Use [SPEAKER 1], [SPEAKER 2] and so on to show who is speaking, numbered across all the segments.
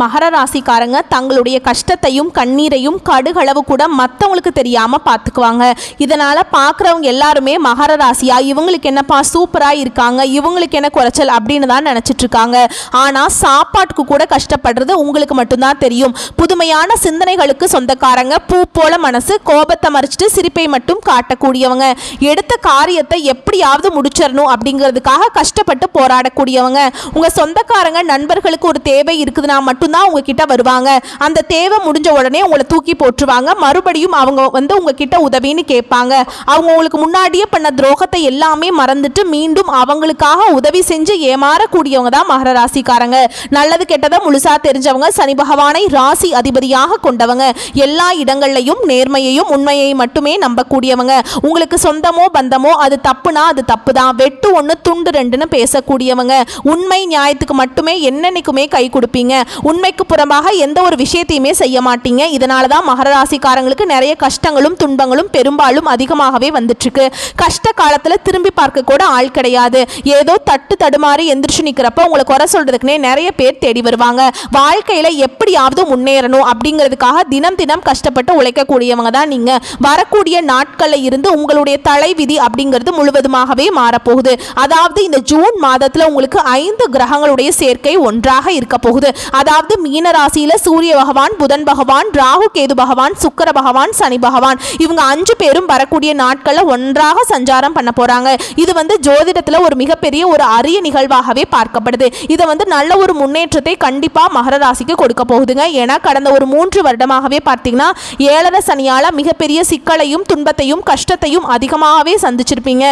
[SPEAKER 1] மகர ராசிக்காரங்க தங்களுடைய கஷ்டத்தையும் கண்ணீரையும் கடுகளவு கூட மற்றவங்களுக்கு தெரியாமல் பார்த்துக்குவாங்க. இதனால் பார்க்குறவங்க எல்லாருமே மகர ராசியா இவங்களுக்கு என்னப்பா சூப்பராக இருக்காங்க, இவங்களுக்கு என்ன குறைச்சல் அப்படின்னு தான் நினச்சிட்டு இருக்காங்க. ஆனால் சாப்பாட்டுக்கு கூட கஷ்டப்படுறது உங்களுக்கு மட்டும்தான் தெரியும். புதுமையான சிந்தனைகளுக்கு சொந்தக்காரங்க, பூ போல மனசு, கோபத்தை மறைச்சிட்டு சிரிப்பை மட்டும் காட்டக்கூடியவங்க, எடுத்த காரியத்தை எப்படியாவது முடிச்சிடணும் அப்படிங்கிறதுக்காக கஷ்டப்பட்டு போராடக்கூடியவங்க. உங்கள் சொந்தக்காரங்க நண்பர்களுக்கு ஒரு தேவை இருக்குதுன்னா மட்டும்தான் உங்ககிட்ட வருவாங்க. அந்த தேவை முடிஞ்ச உடனே உங்களை தூக்கி போட்டுருவாங்க. மறுபடியும் அவங்க உங்ககிட்ட உதவின்னு கேட்பாங்க. அவங்க உங்களுக்கு முன்னாடியே பண்ண துரோகத்தை எல்லாமே மறந்துட்டு மீண்டும் அவங்களுக்காக உதவி செஞ்சு ஏமாறக்கூடியவங்க தான் மகர ராசிக்காரங்க. நல்லது கெட்டதை முழுசா தெரிஞ்சவங்க, சனி பகவானை ராசி அதிபதியாக கொண்டவங்க, எல்லா இடங்கள்லையும் நேர்மையையும் உண்மையை மட்டுமே நம்பக்கூடியவங்க. உங்களுக்கு சொந்தமோ பந்தமோ அது தப்புனா அது தப்பு தான், வெட்டு ஒன்று துண்டு ரெண்டுன்னு பேசக்கூடியவங்க. உண்மை நியாயத்துக்கு மட்டுமே என்னன்னைக்குமே கை கொடுப்பீங்க. உண்மைக்கு புறம்பாக எந்த ஒரு விஷயத்தையுமே செய்ய மாட்டீங்க. இதனால தான் மகர ராசிக்காரங்களுக்கு நிறைய கஷ்டங்களும் துன்பங்களும் பெரும்பாலும் அதிகமாகவே வந்துட்டு இருக்கு. கஷ்ட காலத்தில் திரும்பி பார்க்க கூட ஆள் கிடையாது. ஏதோ தட்டு தடுமாறி எந்திரிச்சு நிற்கிறப்ப உங்களை குறை சொல்றதுக்குன்னே நிறைய பேர் தேடி வருவாங்க. வாழ்க்கையில எப்படியாவது முன்னேறணும் அப்படிங்கிறதுக்காக தினம் தினம் கஷ்டப்பட்டு உழைக்கக்கூடியவங்க தான் நீங்க. வரக்கூடிய நாட்களில் இருந்து உங்களுடைய தலைவிதி அப்படிங்கிறது முழுவதுமாகவே மாறப்போகுது. அதாவது இந்த ஜூன் மாதத்தில் உங்களுக்கு 5 கிரகங்களுடைய சேர்க்கை ஒன்றாக இருக்க போகுது. அதாவது மீன ராசியில சூரிய பகவான், புதன் பகவான், ராகு கேது பகவான், சுக்கிர பகவான், சனி பகவான், இவங்க 5 பேரும் வரக்கூடிய நாட்கள்ல ஒன்றாக சஞ்சாரம் பண்ண போறாங்க. இது ஜோதிடத்துல ஒரு மிகப்பெரிய ஒரு அரிய நிகழ்வாகவே பார்க்கப்படுது. இது நல்ல ஒரு முன்னேற்றத்தை கண்டிப்பா மகர ராசிக்கு கொடுக்க போகுதுங்க. ஏன்னா கடந்த ஒரு 3 வருடமாகவே பார்த்தீங்கன்னா 7 சனியால மிகப்பெரிய சிக்கலையும் துன்பத்தையும் கஷ்டத்தையும் அதிகமாகவே சந்திச்சிருப்பீங்க.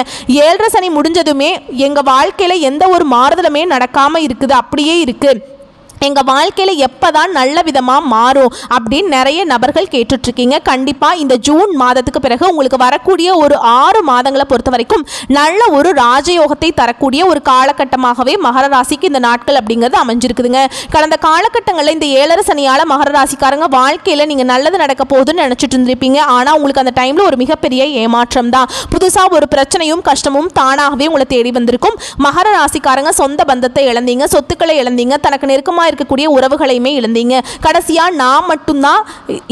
[SPEAKER 1] 7 சனி முடிஞ்சதுமே எங்க வாழ்க்கையில எந்த ஒரு மாறுதலுமே நடக்காம இருக்குது, அப்படியே இருக்கு, எங்கள் வாழ்க்கையில் எப்போ தான் நல்ல விதமாக மாறும் அப்படின்னு நிறைய நபர்கள் கேட்டுட்ருக்கீங்க. கண்டிப்பாக இந்த ஜூன் மாதத்துக்கு பிறகு உங்களுக்கு வரக்கூடிய ஒரு 6 மாதங்களை பொறுத்த வரைக்கும் நல்ல ஒரு ராஜயோகத்தை தரக்கூடிய ஒரு காலகட்டமாகவே மகர ராசிக்கு இந்த நாட்கள் அப்படிங்கிறது அமைஞ்சிருக்குதுங்க. கடந்த காலகட்டங்களில் இந்த 7 சனியால் மகர ராசிக்காரங்க வாழ்க்கையில் நீங்கள் நல்லது நடக்க போகுதுன்னு நினச்சிட்டு இருந்திருப்பீங்க. ஆனால் உங்களுக்கு அந்த டைமில் ஒரு மிகப்பெரிய ஏமாற்றம் தான். புதுசாக ஒரு பிரச்சனையும் கஷ்டமும் தானாகவே உங்களை தேடி வந்திருக்கும். மகர ராசிக்காரங்க சொந்த பந்தத்தை இழந்தீங்க, சொத்துக்களை இழந்தீங்க, தனக்கு நெருக்கமாக இருக்கக்கூடிய உறவுகளையுமே இழந்தீங்க. கடைசியா நான் மட்டும்தான்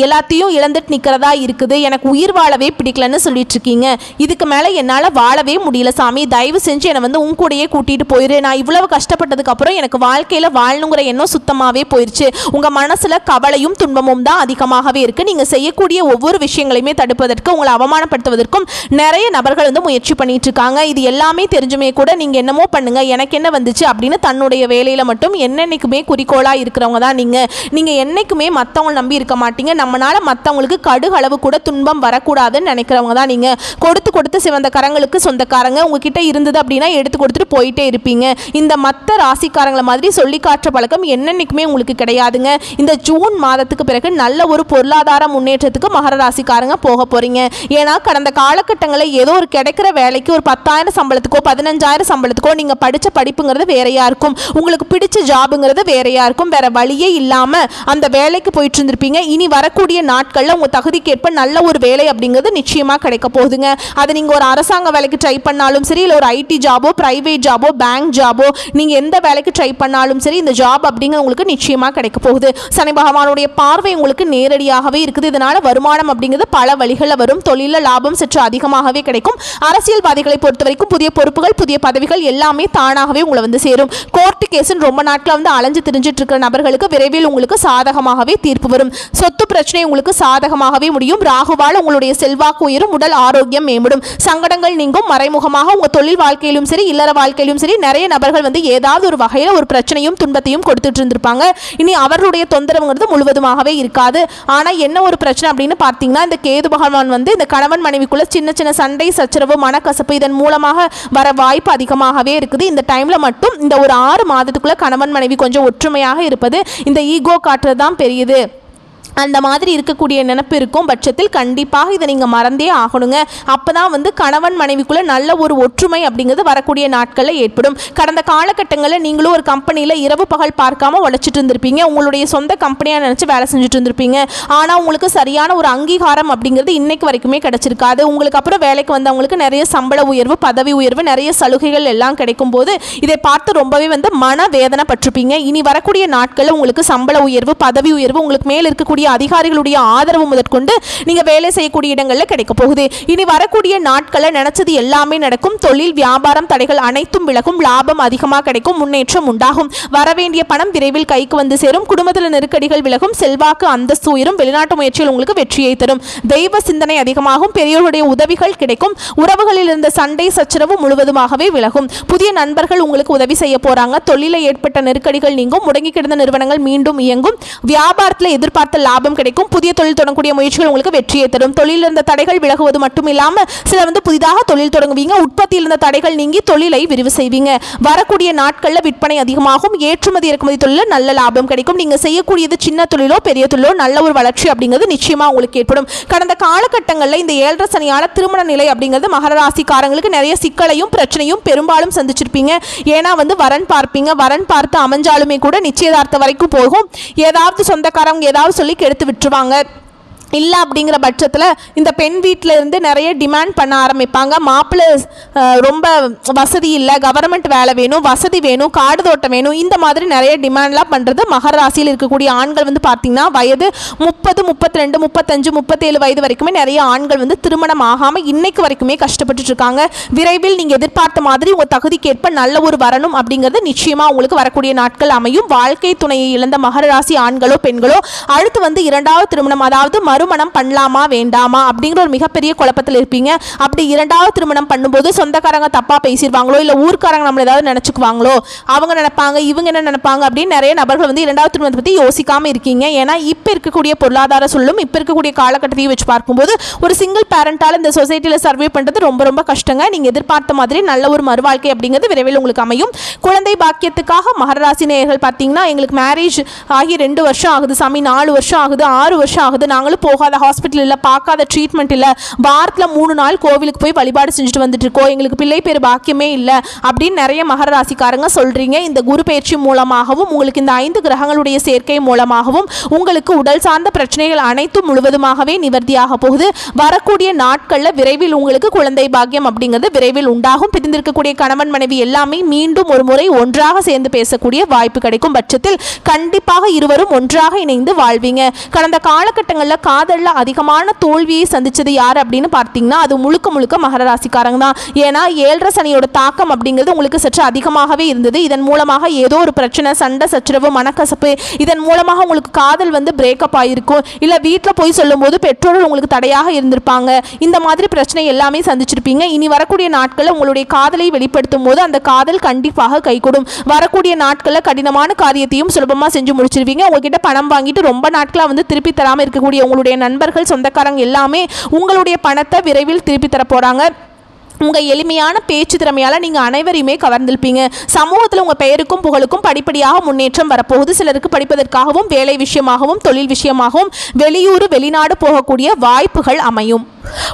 [SPEAKER 1] எல்லாத்தையும் இழந்துட்டு நிக்கிறதா இருக்குது, எனக்கு உயிர் வாழவே பிடிக்கலன்னு சொல்லிட்டு இருக்கீங்க. இதுக்கு மேல என்னால வாழவே முடியல சாமி, தயவு செஞ்சு என்னை உன் கூடயே கூட்டிட்டு போயிரு, நான் இவ்வளவு கஷ்டப்பட்டதுக்கு அப்புறம் எனக்கு வாழ்க்கையில வாழணுங்கிற எண்ணம் சுத்தமாவே போயிருச்சு. உங்க மனசுல கவலையும் துன்பமும் தான் அதிகமாகவே இருக்கு. நீங்க செய்யக்கூடிய ஒவ்வொரு விஷயங்களையுமே தடுப்பதற்கு, உங்களை அவமானப்படுத்துவதற்கும் நிறைய நபர்கள் முயற்சி பண்ணிட்டு இருக்காங்க. இது எல்லாமே தெரிஞ்சுமே கூட நீங்க என்னமோ பண்ணுங்க, எனக்கு என்ன வந்துச்சு அப்படின்னு தன்னுடைய வேலையில மட்டும் என்னன்னைக்குமே குறிக்கோளா இருக்கிறவங்க தான் நீங்க என்னைக்குமே மற்றவங்க நம்பி இருக்க மாட்டீங்க. நம்மளால மற்றவங்களுக்கு கடுகளவு கூட துன்பம் வரக்கூடாதுன்னு நினைக்கிறவங்க தான் நீங்க. கொடுத்து சிவந்த கரங்களுக்கு சொந்தக்காரங்க. உங்ககிட்ட இருந்தது அப்படின்னா எடுத்து கொடுத்துட்டு போயிட்டே இருப்பீங்க. இந்த மற்ற ராசிக்காரங்களை மாதிரி சொல்லி காட்டுற பழக்கம் என்னன்னைக்குமே உங்களுக்கு கிடையாதுங்க. இந்த ஜூன் மாதத்துக்கு பிறகு நல்ல ஒரு பொருளாதார முன்னேற்றத்துக்கு மகர ராசிக்காரங்க போக போறீங்க. ஏன்னா கடந்த காலகட்டங்களில் ஏதோ ஒரு கிடைக்கிற வேலைக்கு ஒரு 10,000 சம்பளத்துக்கோ 15,000 சம்பளத்துக்கோ நீங்க படிச்ச படிப்புங்கிறது வேறையா இருக்கும், உங்களுக்கு பிடிச்ச ஜாபுங்கிறது வேறையா இருக்கும். வேற வழியே இல்லாம அந்த வேலைக்கு போயிட்டு இருந்திருப்பீங்க. இனி வரக்கூடிய நாட்கள்ல உங்க தகுதிக்கேற்ப நல்ல ஒரு வேலை அப்படிங்கிறது நிச்சயமா கிடைக்க போகுதுங்க. அது நீங்க ஒரு அரசாங்க வேலைக்கு ட்ரை பண்ணாலும் சரி, இல்லை ஒரு ஐடி ஜாபோ, பிரைவேட் ஜாபோ, பேங்க் ஜாபோ, நீங்க எந்த வேலைக்கு ட்ரை பண்ணாலும் சரி, இந்த ஜாப் அப்படிங்கிறது உங்களுக்கு நிச்சயமா கிடைக்க போகுது. சனி பகவானுடைய பார்வை உங்களுக்கு நேரடியாகவே இருக்குது. இதனால வருமானம் அப்படிங்கிறது பல வழிகளில் வரும். தொழில லாபம் சற்று அதிகமாகவே கிடைக்கும். அரசியல்வாதிகளை பொறுத்த வரைக்கும் புதிய பொறுப்புகள், புதிய பதவிகள் எல்லாமே தானாகவே உங்களை சேரும். கோர்ட்டு கேஸ்ன்னு ரொம்ப நாட்கள் அலைஞ்சு திரிஞ்சிட்டு இருக்கிற நபர்களுக்கு விரைவில் உங்களுக்கு சாதகமாகவே தீர்ப்பு வரும். சொத்து பிரச்சனை உங்களுக்கு சாதகமாகவே முடியும். ராகுவால் உங்களுடைய செல்வாக்கு உயரும், உடல் ஆரோக்கியம் மேம்படும், சங்கடங்கள் நீங்கும். மறைமுகமாக உங்க தொழில் வாழ்க்கையிலும் சரி, இல்லற வாழ்க்கையிலும் சரி, நிறைய நபர்கள் ஏதாவது ஒரு வகையில் ஒரு பிரச்சனையும் துன்பத்தையும் கொடுத்துட்டு இருந்திருப்பாங்க. இனி அவர்களுடைய தொந்தரவுங்கிறது முழுவதுமாகவே இருக்காது. ஆனா என்ன ஒரு பிரச்சனை அப்படின்னு பார்த்தீங்கன்னா, இந்த கேது பகவான் இந்த கணவன் மனைவிக்குள்ள சின்ன சின்ன சண்டை சச்சரவு மனக்கசப்பு இதன் மூலமாக வர வாய்ப்பு அதிகமாகவே இருக்குது. இந்த டைம்ல மட்டும் இந்த ஒரு 6 மாதத்துக்குள்ள கணவன் மனைவி கொஞ்சம் ஒற்றுமையாக இருப்பது, இந்த ஈகோ காட்டுறது தான் பெரியது. அந்த மாதிரி இருக்கக்கூடிய நினைப்பு இருக்கும் பட்சத்தில் கண்டிப்பாக இதை நீங்கள் மறந்தே ஆகணுங்க. அப்போ தான் வந்து கணவன் மனைவிக்குள்ளே நல்ல ஒரு ஒற்றுமை அப்படிங்கிறது வரக்கூடிய நாட்களில் ஏற்படும். கடந்த காலகட்டங்களில் நீங்களும் ஒரு கம்பெனியில் இரவு பகல் பார்க்காம உழைச்சிட்டு இருந்திருப்பீங்க. உங்களுடைய சொந்த கம்பெனியாக நினச்சி வேலை செஞ்சுட்டு இருந்திருப்பீங்க. ஆனால் உங்களுக்கு சரியான ஒரு அங்கீகாரம் அப்படிங்கிறது இன்னைக்கு வரைக்குமே கிடைச்சிருக்காது. உங்களுக்கு அப்புறம் வேலைக்கு வந்தவங்களுக்கு நிறைய சம்பள உயர்வு, பதவி உயர்வு, நிறைய சலுகைகள் எல்லாம் கிடைக்கும் போது இதை பார்த்து ரொம்பவே வந்து மன வேதனை பட்டிருப்பீங்க. இனி வரக்கூடிய நாட்களில் உங்களுக்கு சம்பள உயர்வு, பதவி உயர்வு, உங்களுக்கு மேல் இருக்கக்கூடிய அதிகாரிகளுடைய ஆதரவு முதற்கொண்டு நீங்க வேலை செய்யக்கூடிய இடங்களில் கிடைக்க போகுது. இனி வரக்கூடிய நாட்களில் நினைச்சது எல்லாமே நடக்கும். தொழில் வியாபாரம் தடைகள் அனைத்தும் விலகும். லாபம் அதிகமாக கிடைக்கும். முன்னேற்றம் உண்டாகும். வரவேண்டிய பணம் விரைவில் கைக்கு வந்து சேரும். குடும்பத்தில் நெருக்கடிகள் விலகும். செல்வாக்கு அந்தஸ்து உயரும். வெளிநாட்டு முயற்சியில் உங்களுக்கு வெற்றியை தரும். தெய்வ சிந்தனை அதிகமாகும். பெரியோருடைய உதவிகள் கிடைக்கும். உறவுகளில் இருந்த சண்டை சச்சரவு முழுவதுமாகவே விலகும். புதிய நண்பர்கள் உங்களுக்கு உதவி செய்ய போறாங்க. தொழிலில் ஏற்பட்ட நெருக்கடிகள் நீங்கும். முடங்கி கிடந்த நிறுவனங்கள் மீண்டும் இயங்கும். வியாபாரத்தில் எதிர்பார்த்த லாபம் கிடைக்கும். புதிய தொழில் தொடங்கக்கூடிய முயற்சிகள் உங்களுக்கு வெற்றியை தரும். தொழிலில் இருந்த தடைகள் விலகுவது மட்டும் இல்லாமல் சிலர் வந்து புதிதாக தொழில் தொடங்குவீங்க. உற்பத்தியில் இருந்த தடைகள் நீங்கி தொழிலை விரிவு செய்வீங்க. வரக்கூடிய நாட்களில் விற்பனை அதிகமாகும். ஏற்றுமதி இறக்குமதி தொழிலில் நல்ல லாபம் கிடைக்கும். நீங்க செய்யக்கூடியது சின்ன தொழிலோ பெரிய தொழிலோ நல்ல ஒரு வளர்ச்சி அப்படிங்கிறது நிச்சயமா உங்களுக்கு ஏற்படும். கடந்த காலகட்டங்களில் இந்த 7.5 சனியால திருமண நிலை அப்படிங்கிறது மகர ராசிக்காரங்களுக்கு நிறைய சிக்கலையும் பிரச்சனையும் பெரும்பாலும் சந்திச்சிருப்பீங்க. ஏன்னா வந்து வரன் பார்ப்பீங்க. வரன் பார்த்து அமைஞ்சாலுமே கூட நிச்சயதார்த்தம் வரைக்கும் போகும். ஏதாவது சொந்தக்காரங்க ஏதாவது சொல்லி கெடுத்து விட்டுருவாங்க. இல்லை அப்படிங்கிற பட்சத்தில் இந்த பெண் வீட்டில் இருந்து நிறைய டிமாண்ட் பண்ண ஆரம்பிப்பாங்க. மாப்பிள்ளை ரொம்ப வசதி இல்லை, கவர்மெண்ட் வேலை வேணும், வசதி வேணும், காடு தோட்டம் வேணும், இந்த மாதிரி நிறைய டிமாண்ட்லாம் பண்ணுறது மகர ராசியில் இருக்கக்கூடிய ஆண்கள் வந்து பார்த்திங்கன்னா வயது 30, 32, 35, 37 வயது வரைக்குமே நிறைய ஆண்கள் வந்து திருமணம் ஆகாமல் இன்னைக்கு வரைக்குமே கஷ்டப்பட்டு இருக்காங்க. விரைவில் நீங்கள் எதிர்பார்த்த மாதிரி உங்கள் தகுதிக்கேற்ப நல்ல ஒரு வரணும் அப்படிங்கிறது நிச்சயமாக உங்களுக்கு வரக்கூடிய நாட்கள் அமையும். வாழ்க்கை துணையை இழந்த மகர ராசி ஆண்களோ பெண்களோ அடுத்து வந்து 2வது திருமணம், அதாவது மறுமணம் பண்ணலாமா வேண்டாமா அப்படிங்கிற ஒரு மிகப்பெரிய குழப்பத்தில் இருப்பீங்க. அப்படி 2வது திருமணம் பண்ணும்போது சொந்தக்காரங்க தப்பா பேசிடுவாங்களோ, இல்லை ஊர்க்காரங்க நம்மள ஏதாவது நினைச்சுக்குவாங்களோ, அவங்க நினைப்பாங்க இவங்க என்ன நினைப்பாங்க அப்படின்னு நிறைய நபர்கள் வந்து 2வது திருமணத்தை பற்றி யோசிக்காம இருக்கீங்க. ஏன்னா இப்போ இருக்கக்கூடிய பொருளாதார சொல்லும் இப்போ இருக்கக்கூடிய காலகட்டத்தையும் வச்சு பார்க்கும்போது ஒரு சிங்கிள் பேரண்டால் இந்த சொசைட்டியில் சர்வே பண்ணுறது ரொம்ப ரொம்ப கஷ்டங்க. நீங்கள் எதிர்பார்த்த மாதிரி நல்ல ஒரு மறுவாழ்க்கை அப்படிங்கிறது விரைவில் உங்களுக்கு அமையும். குழந்தை பாக்கியத்துக்காக மகர ராசி நேயர்கள் பார்த்தீங்கன்னா எங்களுக்கு மேரேஜ் ஆகி 2 வருஷம் ஆகுது சாமி, 4 வருஷம் ஆகுது, 6 வருஷம் ஆகுது, நாங்களும் போகாத ஹாஸ்பிட்டல் இல்லை, பார்க்காத ட்ரீட்மெண்ட் இல்லை, வாரத்தில் 3 நாள் கோவிலுக்கு போய் வழிபாடு செஞ்சுட்டு வந்துட்டு இருக்கோம், எங்களுக்கு பிள்ளை பேர் பாக்கியமே இல்லை அப்படின்னு நிறைய மகர ராசிக்காரங்க சொல்றீங்க. இந்த குரு பயிற்சி மூலமாகவும் உங்களுக்கு இந்த 5 கிரகங்களுடைய சேர்க்கை மூலமாகவும் உங்களுக்கு உடல் சார்ந்த பிரச்சனைகள் அனைத்தும் முழுவதுமாகவே நிவர்த்தியாக போகுது. வரக்கூடிய நாட்களில் விரைவில் உங்களுக்கு குழந்தை பாக்கியம் அப்படிங்கிறது விரைவில் உண்டாகும். பிரிந்திருக்கக்கூடிய கணவன் மனைவி எல்லாமே மீண்டும் ஒரு முறை ஒன்றாக சேர்ந்து பேசக்கூடிய வாய்ப்பு கிடைக்கும் பட்சத்தில் கண்டிப்பாக இருவரும் ஒன்றாக இணைந்து வாழ்வீங்க. கடந்த காலகட்டங்களில் காதலில் அதிகமான தோல்வியை சந்திச்சது யார் அப்படின்னு பார்த்தீங்கன்னா அது முழுக்க முழுக்க மகர ராசிக்காரங்க தான். ஏன்னா 7.5 சனியோட தாக்கம் அப்படிங்கிறது உங்களுக்கு சற்று அதிகமாகவே இருந்தது. இதன் மூலமாக ஏதோ ஒரு பிரச்சனை, சண்டை சச்சரவு, மனக்கசப்பு, இதன் மூலமாக உங்களுக்கு காதல் வந்து பிரேக்கப் ஆகிருக்கும். இல்லை வீட்டில் போய் சொல்லும்போது பெற்றோர்கள் உங்களுக்கு தடையாக இருந்திருப்பாங்க. இந்த மாதிரி பிரச்சனை எல்லாமே சந்திச்சிருப்பீங்க. இனி வரக்கூடிய நாட்களில் உங்களுடைய காதலை வெளிப்படுத்தும் போது அந்த காதல் கண்டிப்பாக கைகூடும். வரக்கூடிய நாட்களில் கடினமான காரியத்தையும் சுலபமாக செஞ்சு முடிச்சிருவீங்க. உங்ககிட்ட பணம் வாங்கிட்டு ரொம்ப நாட்களாக வந்து திருப்பி தராமல் இருக்கக்கூடிய உங்களுடைய நண்பர்கள், சொந்தக்காரங்க எல்லாமே உங்களுடைய பணத்தை விரைவில் திருப்பி தர போறாங்க. உங்கள் எளிமையான பேச்சு திறமையால் நீங்கள் அனைவரையுமே கவர்ந்திருப்பீங்க. சமூகத்தில் உங்கள் பெயருக்கும் புகழுக்கும் படிப்படியாக முன்னேற்றம் வரப்போகுது. சிலருக்கு படிப்பதற்காகவும் வேலை விஷயமாகவும் தொழில் விஷயமாகவும் வெளியூர் வெளிநாடு போகக்கூடிய வாய்ப்புகள் அமையும்.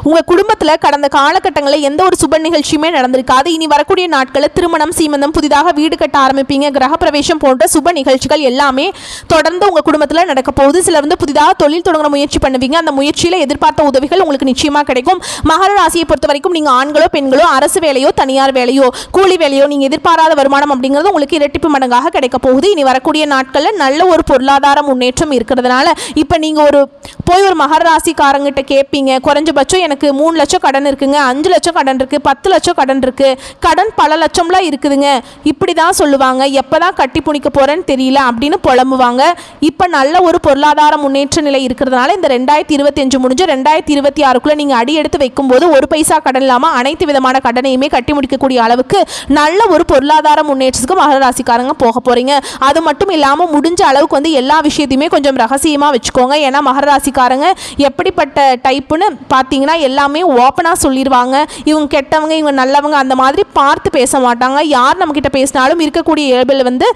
[SPEAKER 1] உங்கள் குடும்பத்தில் கடந்த காலகட்டங்களில் எந்த ஒரு சுப நிகழ்ச்சியுமே நடந்திருக்காது. இனி வரக்கூடிய நாட்களில் திருமணம், சீமந்தம், புதிதாக வீடு கட்ட ஆரம்பிப்பீங்க. கிரகப்பிரவேசம் போன்ற சுப நிகழ்ச்சிகள் எல்லாமே தொடர்ந்து உங்கள் குடும்பத்தில் நடக்க போகுது. சிலர் வந்து புதிதாக தொழில் தொடங்குற முயற்சி பண்ணுவீங்க. அந்த முயற்சியில் எதிர்பார்த்த உதவிகள் உங்களுக்கு நிச்சயமாக கிடைக்கும். மகர ராசியை பொறுத்த வரைக்கும் நீங்கள் ஆண்களோ பெண்களோ அரசு வேலையோ தனியார் வேலையோ கூலி வேலையோ நீங்கள் எதிர்பாராத வருமானம் அப்படிங்கிறது உங்களுக்கு இரட்டிப்பு மடங்காக கிடைக்க போகுது. இனி வரக்கூடிய நாட்களில் நல்ல ஒரு பொருளாதார முன்னேற்றம் இருக்கிறதுனால இப்போ நீங்கள் போய் ஒரு மகர ராசிக்காரங்கிட்ட கேட்பீங்க, குறைஞ்சபட்சம் எனக்கு 3 லட்சம் கடன் இருக்குங்க, 5 லட்சம் கடன் இருக்குது, 10 லட்சம் கடன் இருக்குது, கடன் பல லட்சம்லாம் இருக்குதுங்க, இப்படி தான் சொல்லுவாங்க. எப்போ தான் கட்டி புணிக்க போகிறேன்னு தெரியல அப்படின்னு புலம்புவாங்க. இப்போ நல்ல ஒரு பொருளாதார முன்னேற்ற நிலை இருக்கிறதுனால இந்த 2025 முடிஞ்ச 2026க்குள்ளே நீங்கள் அடி எடுத்து வைக்கும்போது 1 பைசா கடன் இல்லாமல் அனைத்து விதமான கடனையுமே கட்டி முடிக்கக்கூடிய அளவுக்கு நல்ல ஒரு பொருளாதார முன்னேற்றத்துக்கு மகர ராசிக்காரங்க போக போகிறீங்க. அது மட்டும் இல்லாமல் முடிஞ்ச அளவுக்கு வந்து எல்லா விஷயத்தையுமே கொஞ்சம் ரகசியமாக வச்சுக்கோங்க. ஏன்னா மகர ராசிக்காரங்க எப்படிப்பட்ட டைப்புன்னு பார்த்தீங்கன்னா எல்லாமே ஓப்பனாக சொல்லிடுவாங்க. இவங்க கெட்டவங்க, இவங்க நல்லவங்க அந்த மாதிரி பார்த்து பேச மாட்டாங்க. யார் நம்மக்கிட்ட பேசினாலும் இருக்கக்கூடிய இயல்பில் வந்து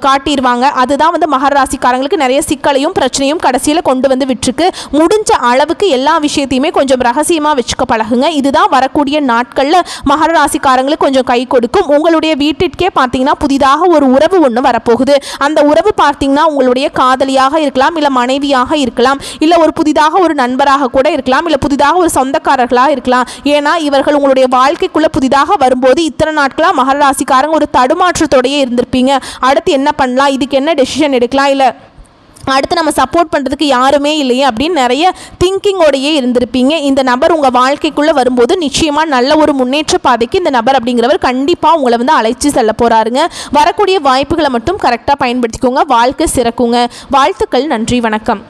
[SPEAKER 1] காட்டிடுவாங்க. அதுதான் வந்து மகர ராசிக்காரங்களுக்கு நிறைய சிக்கலையும் பிரச்சனையும் கடைசியில் கொண்டு வந்து விட்டுருக்கு. முடிஞ்ச அளவுக்கு எல்லா விஷயத்தையுமே கொஞ்சம் ரகசியமாக வச்சுக்க பழகுங்க. இதுதான் வரக்கூடிய நாட்களில் மகர ராசிக்காரங்களுக்கு கொஞ்சம் கை கொடுக்கும். உங்களுடைய வீட்டிற்கே பார்த்தீங்கன்னா புதிதாக ஒரு உறவு ஒன்று வரப்போகுது. அந்த உறவு பார்த்தீங்கன்னா உங்களுடைய காதலியாக இருக்கலாம், இல்லை மனைவியாக இருக்கலாம், இல்லை ஒரு புதிதாக ஒரு நண்பராக கூட இருக்கலாம், இல்லை புதிதாக ஒரு சொந்தக்காரர்களாக இருக்கலாம். ஏன்னா இவர்கள் உங்களுடைய வாழ்க்கைக்குள்ளே புதிதாக வரும்போது இத்தனை நாட்களாக மகர ராசிக்காரங்க ஒரு தடுமாற்றத்தோடையே இருந்திருப்பீங்க. அடுத்து என்ன பண்ணலாம், இதுக்கு என்ன டெசிஷன் எடுக்கலாம், இல்லை அடுத்து நம்ம சப்போர்ட் பண்ணுறதுக்கு யாருமே இல்லையே அப்படின்னு நிறைய திங்கிங்கோடையே இருந்திருப்பீங்க. இந்த நபர் உங்கள் வாழ்க்கைக்குள்ளே வரும்போது நிச்சயமாக நல்ல ஒரு முன்னேற்ற பாதைக்கு இந்த நபர் அப்படிங்கிறவர் கண்டிப்பாக உங்களை வந்து அழைச்சி செல்ல போகிறாருங்க. வரக்கூடிய வாய்ப்புகளை மட்டும் கரெக்டாக பயன்படுத்திக்கோங்க. வாழ்க்கை சிறக்குங்க. வாழ்த்துக்கள். நன்றி. வணக்கம்.